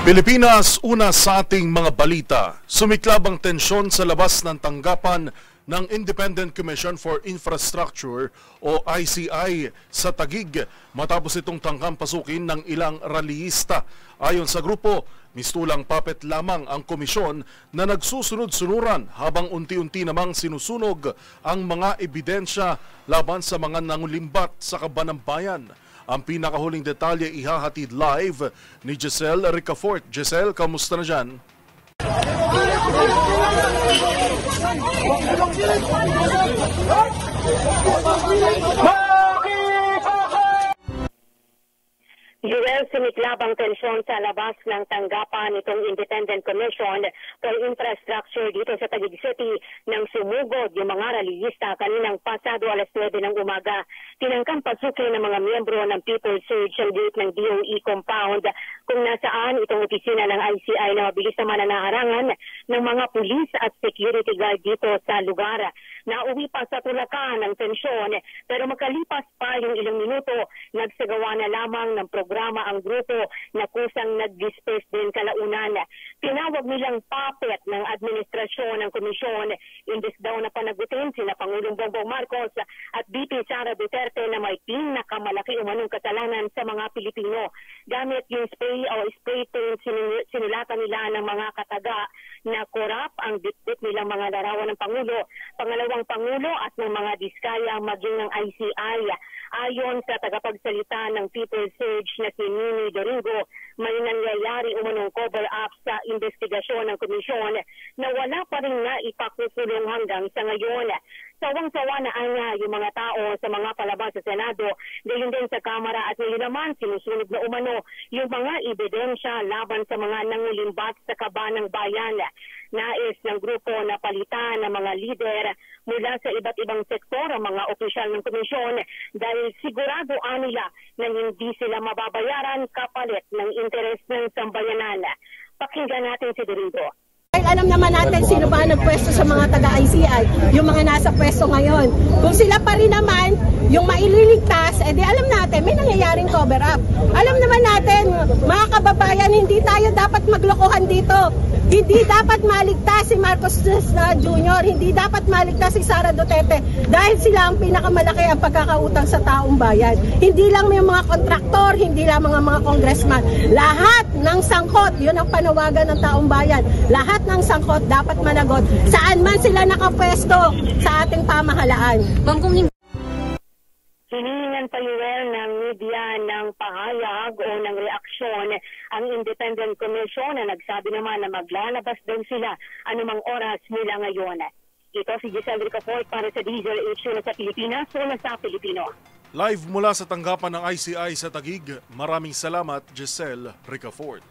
Pilipinas, una sa ating mga balita. Sumiklab ang tensyon sa labas ng tanggapan ng Independent Commission for Infrastructure o ICI sa Taguig matapos itong tangkang pasukin ng ilang rallyista. Ayon sa grupo, mistulang puppet lamang ang komisyon na nagsusunod-sunuran habang unti-unti namang sinusunog ang mga ebidensya laban sa mga nangulimbat sa kaban ng bayan. Ang pinakahuling detalye ihahatid live ni Giselle Ricafort. Giselle, kamusta na dyan? Joel, sumiklab ang tensyon sa labas ng tanggapan nitong Independent Commission for Infrastructure dito sa Taguig City nang sumugod yung mga rallyista kaninang pasado alas 9 ng umaga. Tinangkang pasukin ng mga miyembro ng People's Surge ang gate ng DOE compound kung nasaan itong opisina ng ICI na mabilis naman na naharangan ng mga pulis at security guard dito sa lugar. Nauwi pa sa tulakan ng tensyon pero makalipas pa yung ilang minuto, nagsagawa na lamang ng programa ang grupo na kusang nag-disperse din kalaunan. Tinawag nilang puppet ng administrasyon ng komisyon, imbes daw na panagutin sina Pangulong Bongbong Marcos at VP Sara Duterte na may pinakamalaki umanong kasalanan sa mga Pilipino. Gamit yung spray paint, sinulatan nila ng mga kataga na korap ang bitbit nilang mga larawan ng Pangulo, pangalawang Pangulo at ng mga diskaya maging ng ICI. Ayon sa tagapagsalita ng People's Surge na si Mimi Doringo, may nangyayari umanong cover-up sa investigasyon ng komisyon na wala pa rin na ipakukulong hanggang sa ngayon. Sawang-sawa na anya yung mga tao sa mga palabas sa Senado, gayon din sa Kamara at ngayon naman sinusunod na umano yung mga ebidensya laban sa mga nangulimbat sa kaban ng bayan. Nais ng grupo na palitan ng mga lider mula sa iba't ibang sektor ang mga opisyal ng komisyon dahil sigurado nila na hindi sila mababayaran kapalit ng interes ng sambayanan. Pakinggan natin si Doringo. Alam naman natin sino ba nagpwesto sa mga taga-ICI, yung mga nasa pwesto ngayon. Kung sila pa rin naman, yung maililigtas, edi alam natin, may nangyayaring cover-up. Alam naman natin, mga kababayan, hindi tayo dapat maglokohan dito. Hindi dapat maligtas si Marcos Jr., hindi dapat maligtas si Sara Duterte dahil sila ang pinakamalaki ang pagkakautang sa taong bayan. Hindi lang yung mga kontraktor, hindi lang mga congressman. Lahat ng sangkot, yun ang panawagan ng taong bayan. Lahat ng sangkot dapat managot saan man sila nakapwesto sa ating pamahalaan. Hinihingan pa ng media ng pahayag o ng reaksyon ang Independent Commission na nagsabi naman na maglalabas daw sila anumang oras mula ngayon. Ito si Giselle Ricafort para sa Diesel HQ sa Pilipinas, una sa Pilipino. Live mula sa tanggapan ng ICI sa Taguig, maraming salamat Giselle Ricafort.